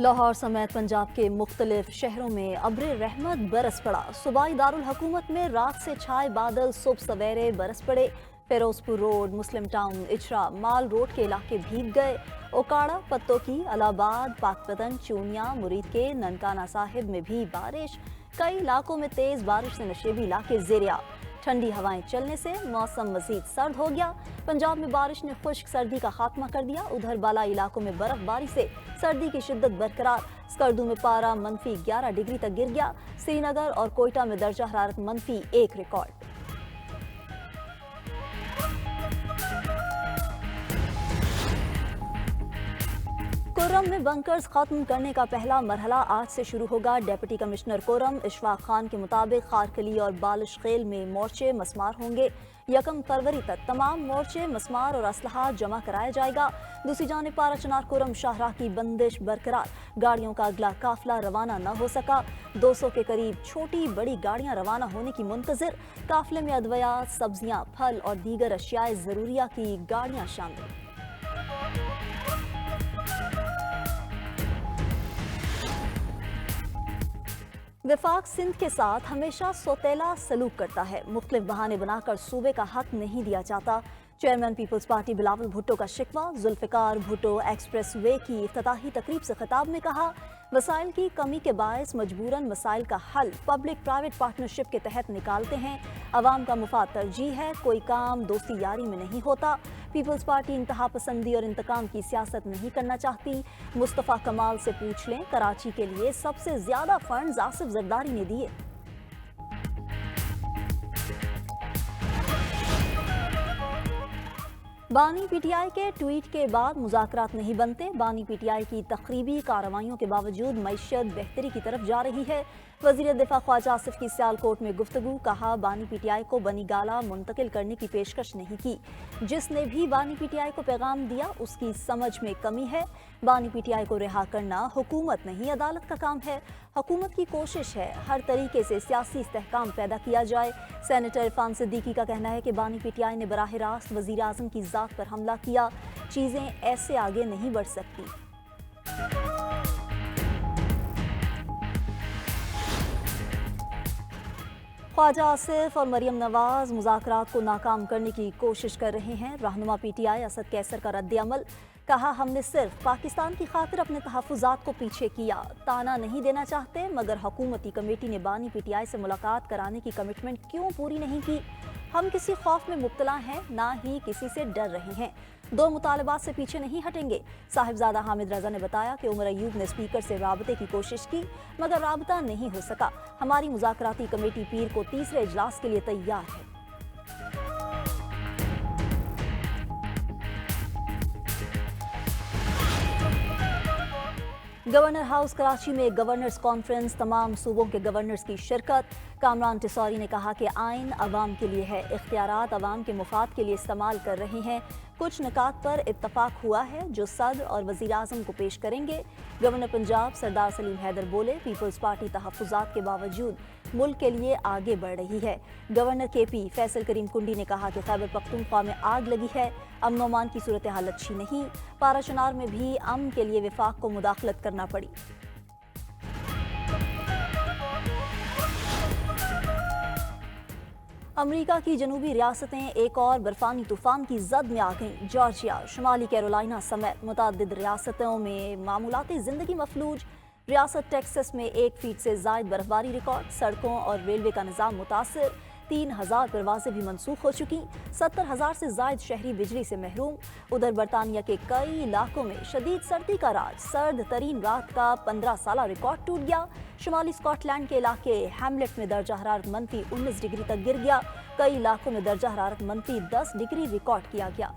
لاہور سمیت پنجاب کے مختلف شہروں میں ابر رحمت برس پڑا۔ صوبائی دارالحکومت میں رات سے چھائے بادل صبح سویرے برس پڑے۔ فیروز پور روڈ، مسلم ٹاؤن، اچرا، مال روڈ کے علاقے بھیگ گئے۔ اوکاڑا، پتوکی، الہ آباد، پاک پتن، چونیا، مرید کے ننکانہ صاحب میں بھی بارش۔ کئی علاقوں میں تیز بارش سے نشیبی علاقے زیر آب۔ ٹھنڈی ہوائیں چلنے سے موسم مزید سرد ہو گیا۔ پنجاب میں بارش نے خشک سردی کا خاتمہ کر دیا۔ ادھر بالائی علاقوں میں برف باری سے سردی کی شدت برقرار۔ اسکردو میں پارہ -11 ڈگری تک گر گیا۔ سری نگر اور کوئٹہ میں درجہ حرارت -1 ریکارڈ۔ کورم میں بنکرز ختم کرنے کا پہلا مرحلہ آج سے شروع ہوگا۔ Deputy commissioner quorum Ashfaq Khan کے مطابق خارکلی اور بالش خیل میں مورچے مسمار ہوں گے۔ 1 فروری تک تمام مورچے مسمار اور اسلحہ جمع کرایا جائے گا۔ دوسری جانب پارہ چنار کورم شاہراہ کی بندش برقرار۔ گاڑیوں کا اگلا قافلہ روانہ نہ ہو سکا۔ 200 کے قریب چھوٹی بڑی گاڑیاں روانہ ہونے کی منتظر۔ قافلے میں ادویات، سبزیاں، پھل اور دیگر اشیاء ضروریہ کی گاڑیاں شامل۔ وفاق سندھ کے ساتھ ہمیشہ سوتیلا سلوک کرتا ہے۔ مختلف بہانے بنا کر صوبے کا حق نہیں دیا جاتا۔ Chairman Peoples Party Bilawal Bhutto کا شکوہ۔ ذوالفقار بھٹو ایکسپریس وے کی افتتاحی تقریب سے خطاب میں کہا، وسائل کی کمی کے باعث مجبوراً مسائل کا حل پبلک پرائیویٹ پارٹنرشپ کے تحت نکالتے ہیں۔ عوام کا مفاد ترجیح ہے، کوئی کام دوستی یاری میں نہیں ہوتا۔ پیپلز پارٹی انتہا پسندی اور انتقام کی سیاست نہیں کرنا چاہتی۔ مصطفیٰ کمال سے پوچھ لیں، کراچی کے لیے سب سے زیادہ فنڈز آصف زرداری نے دیے۔ بانی پی ٹی آئی کے ٹویٹ کے بعد مذاکرات نہیں بنتے۔ بانی پی ٹی آئی کی تخریبی کارروائیوں کے باوجود معیشت بہتری کی طرف جا رہی ہے۔ وزیر دفاع خواجہ آصف کی سیالکوٹ میں گفتگو، کہا بانی پی ٹی آئی کو بنی گالہ منتقل کرنے کی پیشکش نہیں کی۔ جس نے بھی بانی پی ٹی آئی کو پیغام دیا اس کی سمجھ میں کمی ہے۔ بانی پی ٹی آئی کو رہا کرنا حکومت نہیں عدالت کا کام ہے۔ حکومت کی کوشش ہے ہر طریقے سے سیاسی استحکام پیدا کیا جائے۔ سینیٹر عرفان صدیقی کا کہنا ہے کہ بانی پی ٹی آئی نے براہ راست وزیر اعظم کی ذات پر حملہ کیا۔ چیزیں ایسے آگے نہیں بڑھ سکتی۔ خواجہ آصف اور مریم نواز مذاکرات کو ناکام کرنے کی کوشش کر رہے ہیں۔ رہنما پی ٹی آئی اسد کیسر کا رد عمل، کہا ہم نے صرف پاکستان کی خاطر اپنے تحفظات کو پیچھے کیا، تانا نہیں دینا چاہتے، مگر حکومتی کمیٹی نے بانی پی ٹی آئی سے ملاقات کرانے کی کمٹمنٹ کیوں پوری نہیں کی؟ ہم کسی خوف میں مبتلا ہیں، نہ ہی کسی سے ڈر رہے ہیں۔ 2 مطالبات سے پیچھے نہیں ہٹیں گے۔ صاحبزادہ حامد رضا نے بتایا کہ عمر ایوب نے اسپیکر سے رابطے کی کوشش کی مگر رابطہ نہیں ہو سکا۔ ہماری مذاکراتی کمیٹی پیر کو تیسرے اجلاس کے لیے تیار ہے۔ گورنر ہاؤس کراچی میں گورنرز کانفرنس، تمام صوبوں کے گورنرز کی شرکت۔ کامران ٹسوری نے کہا کہ آئین عوام کے لیے ہے، اختیارات عوام کے مفاد کے لیے استعمال کر رہے ہیں۔ کچھ نکات پر اتفاق ہوا ہے جو صدر اور وزیر اعظم کو پیش کریں گے۔ گورنر پنجاب سردار سلیم حیدر بولے، پیپلز پارٹی تحفظات کے باوجود ملک کے لیے آگے بڑھ رہی ہے۔ گورنر کے پی فیصل کریم کنڈی نے کہا کہ خیبر پختونخوا میں آگ لگی ہے، امن و امان کی صورتحال اچھی نہیں۔ پارہ چنار میں بھی امن کے لیے وفاق کو مداخلت کرنا پڑی۔ امریکہ کی جنوبی ریاستیں ایک اور برفانی طوفان کی زد میں آ گئیں۔ جارجیا، شمالی کیرولائنا سمیت متعدد ریاستوں میں معمولاتی زندگی مفلوج۔ ریاست ٹیکسس میں 1 فیٹ سے زائد برفباری ریکارڈ۔ سڑکوں اور ریلوے کا نظام متاثر۔ 3000 پروازیں بھی منسوخ ہو چکی۔ 70,000 سے زائد شہری بجلی سے محروم۔ ادھر برطانیہ کے کئی علاقوں میں شدید سردی کا راج۔ سرد ترین رات کا 15 سالہ ریکارڈ ٹوٹ گیا۔ شمالی اسکاٹ لینڈ کے علاقے ہیملٹ میں درجہ حرارت -19 ڈگری تک گر گیا۔ کئی علاقوں میں درجہ حرارت -10 ڈگری ریکارڈ کیا گیا۔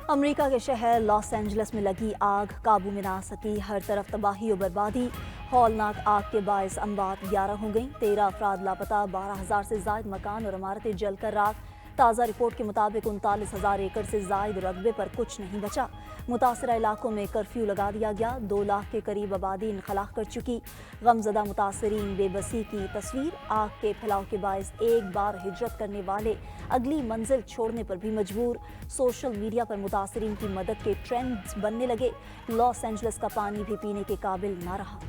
امریکہ کے شہر لاس اینجلس میں لگی آگ قابو میں نہ آ سکی۔ ہر طرف تباہی و بربادی۔ ہولناک آگ کے باعث اموات 11 ہو گئیں، 13 افراد لاپتہ، 12,000 سے زائد مکان اور عمارتیں جل کر راکھ۔ ताज़ा रिपोर्ट के मुताबिक 39,000 एकड़ से जायद रकबे पर कुछ नहीं बचा। मुतासरा इलाकों में कर्फ्यू लगा दिया गया। 2 लाख के करीब आबादी इनखला कर चुकी। गमजदा मुतासरीन बेबसी की तस्वीर। आग के फैलाव के बायस एक बार हिजरत करने वाले अगली मंजिल छोड़ने पर भी मजबूर। सोशल मीडिया पर मुतासरीन की मदद के ट्रेंड्स बनने लगे। लॉस एंजलिस का पानी भी पीने के काबिल न रहा।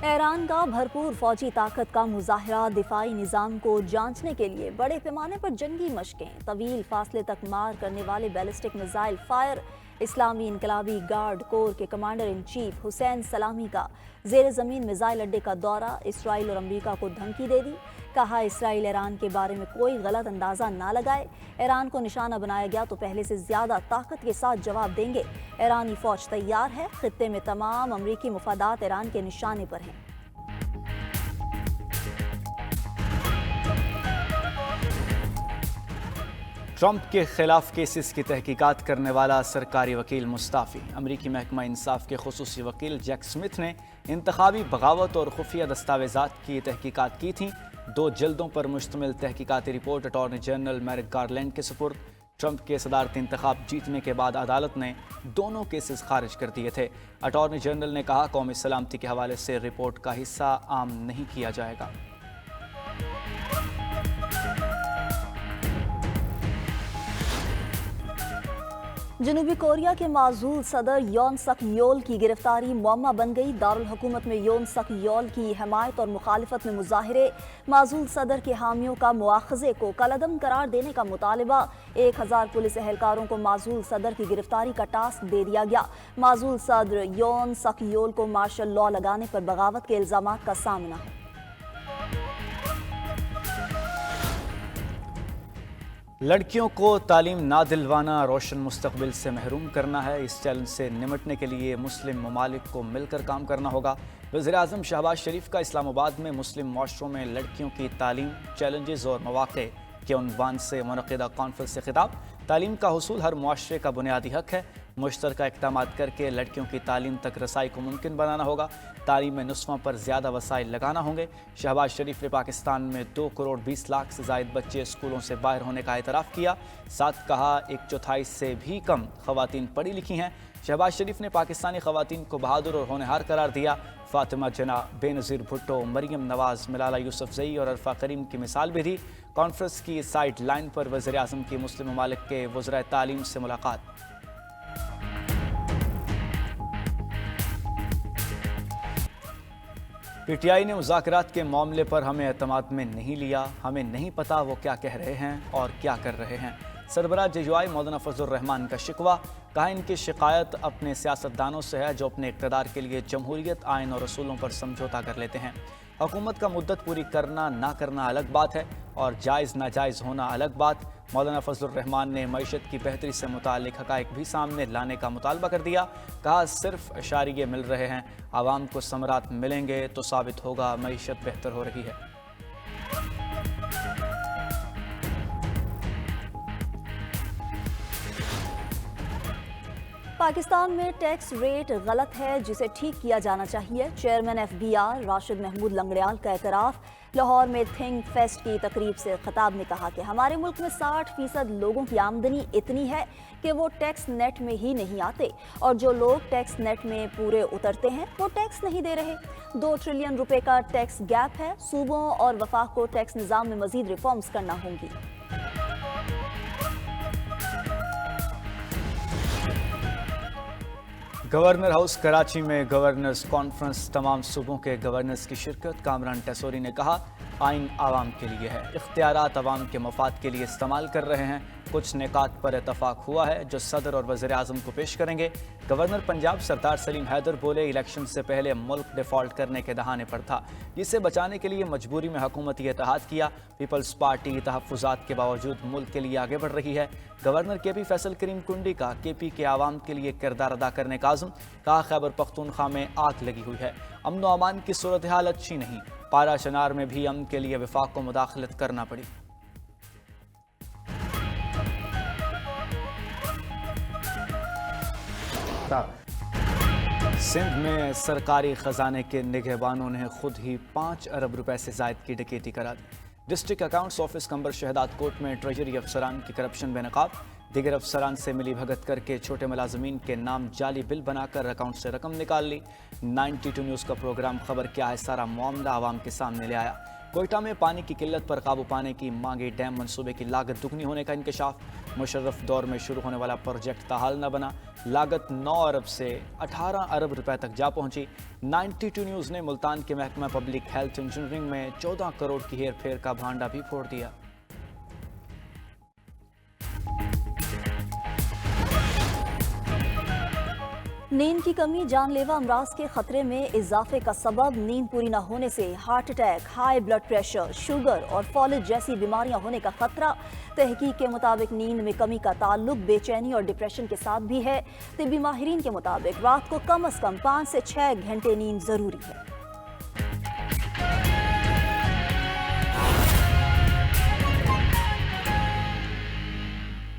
ईरान का भरपूर फौजी ताकत का मुजाहरा। दिफाई निज़ाम को जांचने के लिए बड़े पैमाने पर जंगी मशकें। तवील फासले तक मार करने वाले बैलिस्टिक मिसाइल फायर। इस्लामी इनकलाबी गार्ड कोर के कमांडर इन चीफ हुसैन सलामी का ज़ेर ज़मीन मिसाइल अड्डे का दौरा। इसराइल और अमरीका को धमकी दे दी। कहा इसराइल ईरान के बारे में कोई गलत अंदाज़ा ना लगाए। ईरान को निशाना बनाया गया तो पहले से ज़्यादा ताकत के साथ जवाब देंगे। ईरानी फ़ौज तैयार है। खित्ते में तमाम अमरीकी मुफादात ईरान के निशाने पर हैं। ट्रंप के खिलाफ केसेस की तहकीकात करने वाला सरकारी वकील मुस्ताफ़ी। अमरीकी महकमा इंसाफ के खुसूसी वकील जैक स्मिथ ने इंतखाबी बगावत और खुफिया दस्तावेजात की तहकीकात की थी। 2 जल्दों पर मुश्तमिल तहकीकाती report attorney general Merrick Garland के सुपुर्द। ट्रंप के सदारती इंतखाब जीतने के बाद अदालत ने दोनों केसेस खारिज कर दिए थे। अटॉर्नी जनरल ने कहा कौमी सलामती के हवाले से रिपोर्ट का हिस्सा आम नहीं किया जाएगा। जनूबी कोरिया के माजूल सदर योन सक योल की गिरफ्तारी मुअम्मा बन गई। दारुल हुकूमत में योन सक योल की हमायत और मुखालिफत में मुजाहिरे। माजूल सदर के हामियों का मुआखजे को कलअदम करार देने का मुतालबा। 1000 पुलिस एहलकारों को माजूल सदर की गिरफ्तारी का टास्क दे दिया गया। माजूल सदर योन सक योल को मार्शल लॉ लगाने पर बगावत के इल्जामात का सामना है। लड़कियों को तालीम ना दिलवाना रोशन मुस्तकबिल से महरूम करना है। इस चैलेंज से निमटने के लिए मुस्लिम ममालिक को मिलकर काम करना होगा। वज़ीर-ए-आज़म शहबाज शरीफ का इस्लामाबाद में मुस्लिम मुआशरों में लड़कियों की तालीम, चैलेंजेस और मौक़े के उन्वान से मुनक़िदा कॉन्फ्रेंस से खिताब। तालीम का हुसूल हर मुआशरे का बुनियादी हक है। मुश्तरका इक़दामात करके लड़कियों की तालीम तक रसाई को मुमकिन बनाना होगा। तालीम में नुस्खों पर ज़्यादा वसाइल लगाना होंगे। शहबाज शरीफ ने पाकिस्तान में 2 करोड़ 20 लाख से ज़ायद बच्चे स्कूलों से बाहर होने का एतराफ़ किया। साथ कहा 1/4 से भी कम ख़वातीन पढ़ी लिखी हैं। शहबाज शरीफ ने पाकिस्तानी ख़वातीन को बहादुर और होनहार करार दिया। फातिमा जना, बेनज़ीर भुट्टो, मरियम नवाज़, मलाला यूसुफ़ज़ई और अरफा करीम की मिसाल भी दी। कॉन्फ्रेंस की साइड लाइन पर वज़ीर-ए-आज़म की मुस्लिम ममालिक के वज़राए तालीम से मुलाकात। पीटीआई ने मुज़ाकरात के मामले पर हमें एतमाद में नहीं लिया। हमें नहीं पता वो क्या कह रहे हैं और क्या कर रहे हैं। सरबराह जेयूआई मौलाना फजलुर रहमान का शिकवा। कहा इनकी शिकायत अपने सियासतदानों से है जो अपने इक़्तिदार के लिए जमहूरियत, आइन और रसूलों पर समझौता कर लेते हैं। हुकूमत का मुद्दत पूरी करना ना करना अलग बात है और जायज़ नाजायज़ होना अलग बात। मौलाना फजलुर रहमान ने मईशत की बेहतरी से मुताल्लिक़ हक़ाइक़ भी सामने लाने का मुतालबा कर दिया। कहा सिर्फ इशारे मिल रहे हैं, आवाम को समरात मिलेंगे तो साबित होगा मईशत बेहतर हो रही है। पाकिस्तान में टैक्स रेट गलत है जिसे ठीक किया जाना चाहिए। चेयरमैन FBR राशिद महमूद लंगड़ियाल का एतराफ़। लाहौर में थिंक फेस्ट की तकरीब से खिताब में कहा कि हमारे मुल्क में 60% लोगों की आमदनी इतनी है कि वो टैक्स नेट में ही नहीं आते और जो लोग टैक्स नेट में पूरे उतरते हैं वो टैक्स नहीं दे रहे। 2 ट्रिलियन रुपए का टैक्स गैप है। सूबों और वफाक को टैक्स निज़ाम में मज़ीद रिफॉर्म्स करना होंगी। गवर्नर हाउस कराची में गवर्नर्स कॉन्फ्रेंस, तमाम सूबों के गवर्नर्स की शिरकत। कामरान टेसोरी ने कहा आइन आवाम के लिए है, इख्तियारात आवाम के मफाद के लिए इस्तेमाल कर रहे हैं। कुछ निकात पर इतफाक हुआ है जो सदर और वज़ीर आज़म को पेश करेंगे। गवर्नर पंजाब सरदार सलीम हैदर बोले इलेक्शन से पहले मुल्क डिफ़ॉल्ट करने के दहाने पर था, जिसे बचाने के लिए मजबूरी में हुकूमती इत्तेहाद किया। पीपल्स पार्टी तहफ़्फ़ुज़ात के बावजूद मुल्क के लिए आगे बढ़ रही है। गवर्नर KP फैसल करीम कुंडी का KP के आवाम के लिए किरदार अदा करने का आज़म। कहा खैबर पख्तूनख्वा में आग लगी हुई है, अमन व अमान की सूरत हाल अच्छी नहीं। पारा शनार में भी अमन के लिए वफाक को मुदाखलत करना पड़ी। सिंध में सरकारी खजाने के निगहबानों ने खुद ही 5 अरब रुपए से जायद की डकैती करा दी। डिस्ट्रिक्ट अकाउंट्स ऑफिस कंबर शहदाद कोर्ट में ट्रेजरी अफसरान की करप्शन बेनकाब, दिगर अफसरान से मिली भगत करके छोटे मुलाजमीन के नाम जाली बिल बनाकर अकाउंट से रकम निकाल ली। 92 न्यूज़ का प्रोग्राम खबर क्या है सारा मामला आवाम के सामने ले आया। कोयटा में पानी की किल्लत पर काबू पाने की मांगे, डैम मंसूबे की लागत दुगनी होने का इंकशाफ, मुशर्रफ दौर में शुरू होने वाला प्रोजेक्ट ताहाल न बना, लागत 9 अरब से 18 अरब रुपए तक जा पहुंची। 92 न्यूज़ ने मुल्तान के महकमा पब्लिक हेल्थ इंजीनियरिंग में 14 करोड़ की हेर फेर का भांडा भी फोड़ दिया। नींद की कमी जानलेवा अमराज के खतरे में इजाफे का सबब। नींद पूरी न होने से heart attack, high blood pressure, sugar और फॉलेज जैसी बीमारियां होने का खतरा। तहकीक के मुताबिक नींद में कमी का ताल्लुक बेचैनी और डिप्रेशन के साथ भी है। तिब्बी माहिरीन के मुताबिक रात को कम से कम 5 से 6 घंटे नींद जरूरी है।